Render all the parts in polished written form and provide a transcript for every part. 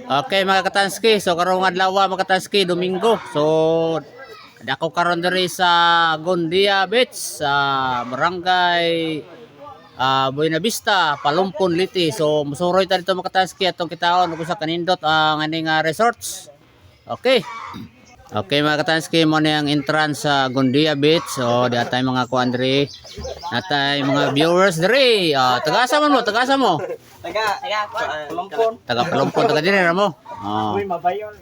Okay mga Katanski, so karong adlaw mga Katanski, Domingo. So dako karon diri sa Gondia Beach sa Barangay Buena Vista, Palumpon, Liti. So musuroy ta dito mga Katanski atong kitaon ug sa kanindot ang aning resorts. Okay. Okay mga Katanski, mo ni ang entrance sa Gondia Beach. So di atay mga kuan diri. Natay mga viewers diri. Tagasa man mo, tagasa mo. Palumpon. Taga Palumpon, taga diri ra mo. Uy, mabayon.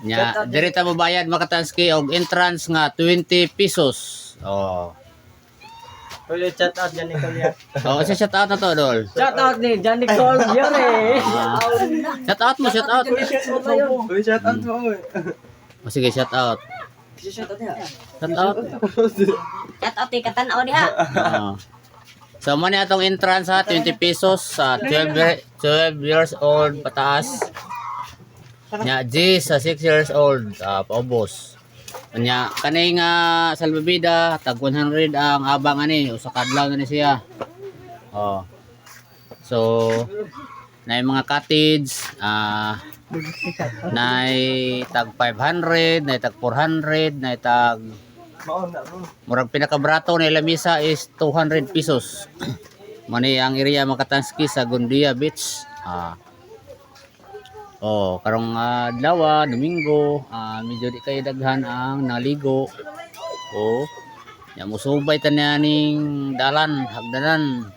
Nya, diri ta mabayad mga Katanski og entrance nga 20 pesos. Oh. Uy, chat out dyan ni Kuya. Oh, sa shout out na to, Dol. Chat out ni Johnny Cole yun eh. Shout out mo, shout out. Uy, chat out mo. Oh, sige, shout out. Chat out niya. Shout out. Kat ati katanaw diha. Oh. So, mo ni atong entrance ha, 20 pesos sa 12 years old pataas. Nya, G sa 6 years old, paubos. Nya, kaning salbabida, tag 100 ang abang ani, usa ka adlaw na ni siya. Oh. So, na mga cottage, na tag 500, na tag 400, na tag murag pinakabrato na lamisa is 200 pesos. Mani ang area mga Katanski sa Gondia Beach. Oh, karong adlaw, Domingo, medyo di kayo daghan ang naligo. Oh, ya musubay ta ning dalan, hagdanan.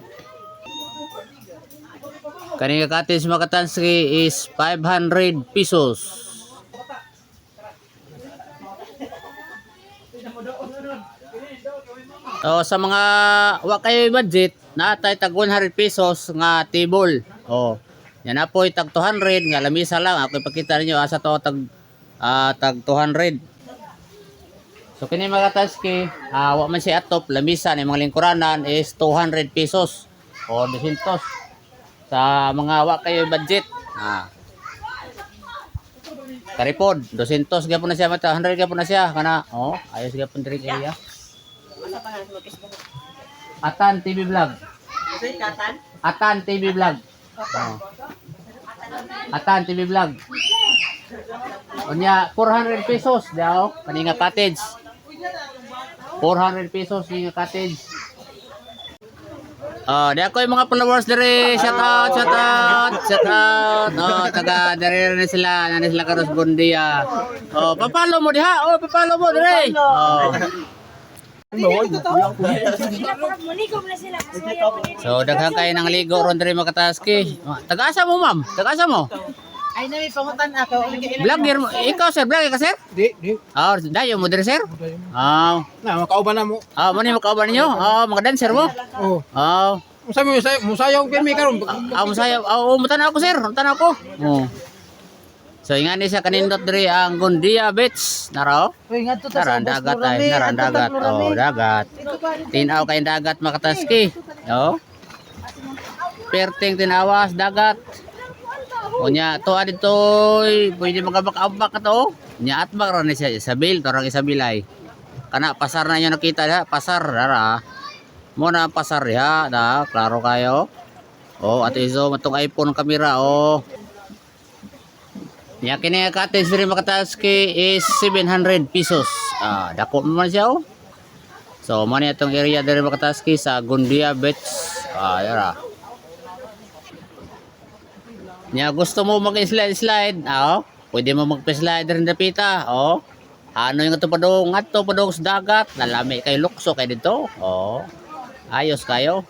Kaning cottage mga Katanski is 500 pesos. So, sa mga wa kayo budget, natay tag 100 pesos nga table. Oh. Yan na po tag 200 nga lamisa lang. Ako ipakita ninyo asa to tag 200. So kini mga Katanski, wa man si atop lamisa ni mga lingkuranan is 200 pesos o 200 sa mga wa kayo budget. Karipod 200 gyapon na siya mata, 100 gyapon na siya kana. Oh, ayos gyapon diri kaya. Atan TV vlog. Atan TV vlog. Oh. Atan TV vlog. Unya 400 pesos daw kaninga cottage. 400 pesos kaninga cottage. Oh, di ako yung mga followers diri. Shout out, shout out, shout out. Oh, taga diri na sila, nani sila karos Gondia. Oh, papalo mo diha. Oh, papalo mo diri. Oh. So daghan kayo ng ligo ron diri mga Katanski. Tagasa mo ma'am, tagasa mo. Ay, nami pangutan ako. Vlogger mo, ikaw sir, vlogger ka sir? Di. Ah, dayo mo diri sir? Ah, Na, makauban na mo. mo ni makauban ninyo? Mga dancer mo? Oo. Ah, Musayaw pirmi karon. musayaw. Mutanaw ako sir, mutanaw ako. Oh. So ingani siya kanindot diri ang Gondia Beach, naro? Uy, ngadto ta Naran dagat ay, naran dagat. Oh, dagat. Tinaw kay dagat mga Katanski. Oh. Perting tinawas dagat. Unya to aditoy, pwede magabak-abak ato. Nya atbak ra ni siya Isabel, torang Isabel ay. Kana pasar na niyo nakita da, pasar dara. Mo na ang pasar ya, da, klaro kayo. Oh, ato iso matong iPhone camera oh. Nya kini cottage diri mga Katanski is 700 pesos. Dako man siya oh. So mo ni atong area diri mga Katanski sa Gondia Beach. Yara. Nya gusto mo mag-slide, pwede mo mag-slide rin na pita, Ano yung ato padong sa dagat, nalami kay lukso kay dito, ayos kayo.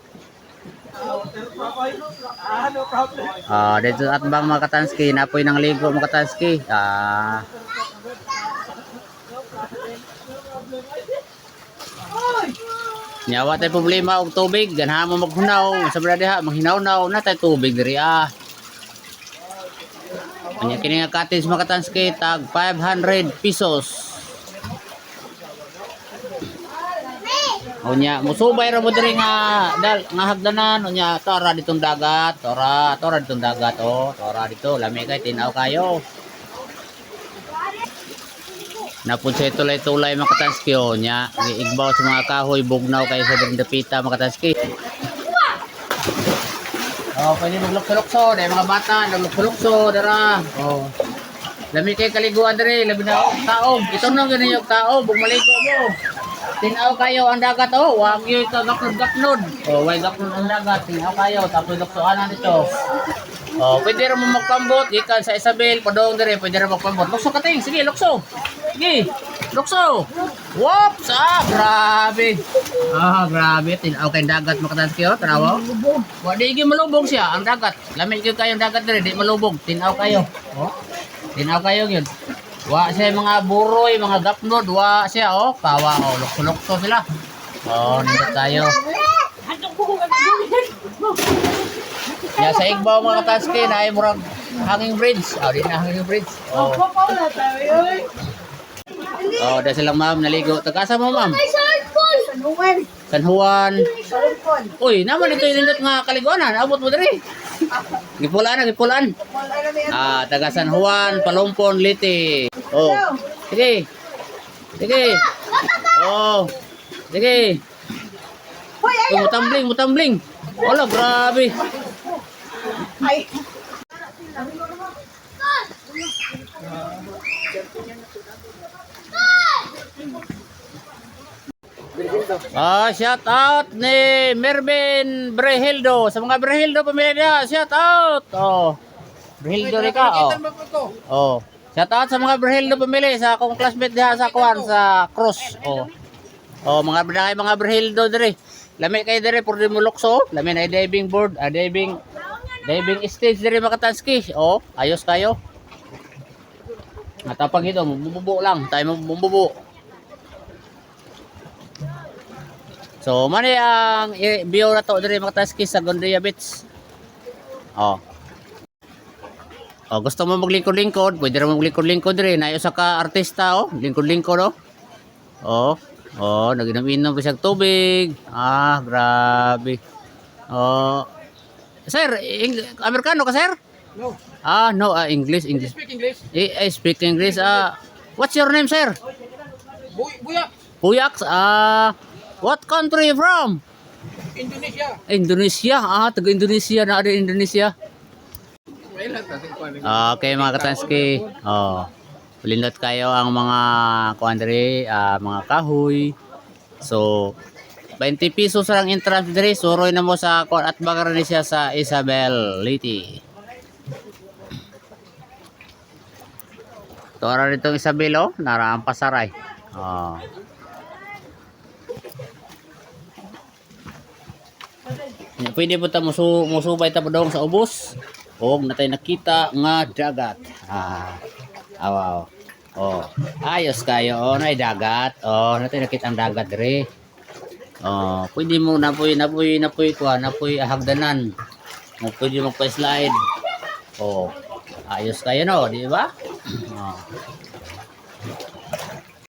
Dito at bang mga Katanski, napoy ng ligo mga Katanski. Nyawa tayo problema og tubig, ganha mo maghunaw, sa diha maghinaw-naw na tayo tubig diri Kanya kini nga cottage mga Katanski tag 500 pesos. Unya musubay ra mo diri nga hagdanan unya tora ditong dagat, tora ditong dagat tora dito lami kay tinaw kayo. Napun sa tulay-tulay mga Katanski nya giigbaw sa mga kahoy bugnaw kay sa dapita mga Katanski. Oh, pwede maglukso-lukso, dahil mga bata, naglukso-lukso, dara. Oh. Lami kay kaliguan diri, labi na taog. Ito nang ganyan yung taog, bumaligo mo. Tinaw kayo ang dagat, oh. Wag yung gaknod. Oh, wag gaknod ang dagat. Tinaw kayo, tapos luksoan na dito. Oh, pwede rin mo magpambot, ikan sa Isabel, padong diri, pwede rin magpambot. Lukso ka ting, sige, lukso. Sige, lukso. Whoops, grabe. Grabe, tinaw kayong dagat makataas kayo, tanawa. Wa di gyud malubog siya ang dagat. Lamig gyud kayo ang dagat diri, di malubog. Tinaw kayo. Oh. Tinaw kayo gyud. Wa siya mga buroy, mga gapnod, wa siya oh, kawa oh, lukso-lukso sila. Oh, nindot tayo. Ya sa igbaw mga kataski na ay murag hanging bridge. Oh, di na hanging bridge. Oh. Oh, dahil silang ma'am naligo. Tagasa mo ma'am? San Juan. Uy, naman ito yung nindot nga kaliguanan. Abot mo diri. Gipulaan na, gipulaan. Taga San Juan, Palumpon, Liti. Oh. Sige. Sige. Oh. Sige. Oh, mutambling, mutambling. Wala, grabe. Shout out ni Mervin Brehildo. Sa mga Brehildo pamilya, shout out. Oh. Brehildo rin ka. Oh. Shout out sa mga Brehildo pamilya sa akong classmate diha sa Kwan sa Cross. Oh. Oh, mga Brehildo diri. Lami kay diri pur di mo lukso. Lami na diving board, diving stage diri makatanski. Oh, ayos kayo. Matapang ito, mububo lang. Tayo mububo. So, mani ang view na to diri makatanski sa Gondia Beach. Oh. Oh, gusto mo maglingkod-lingkod, pwede rin maglingkod-lingkod diri. Nayo sa ka artista oh, lingkod-lingkod oh. Oh. Oh, naginom-inom pa siyang tubig. Grabe. Oh. Sir, Amerikano ka, sir? No. No, English. Speak English. I speak English. What's your name, sir? Buya. Puyaks. What country you from? Indonesia. Indonesia. Taga Indonesia na ada Indonesia. Okay, mga katanski. Oh. Pulindot kayo ang mga kuandre, mga kahoy. So, 20 pesos lang entrance diri. Suroy na mo sa at bagar ni siya sa Isabel Liti. Tora dito Isabel oh, naraang pasaray. Oh. Pwede po ta musubay ta dong sa ubos. Og natay nakita nga dagat. Wow. Oh, ayos kayo. Oh, nay dagat. Oh, natay nakita ang dagat diri. Oh, pwede mo napoy hagdanan. Mo pwede mo pa slide. Oh, ayos kayo no, di ba? Oh.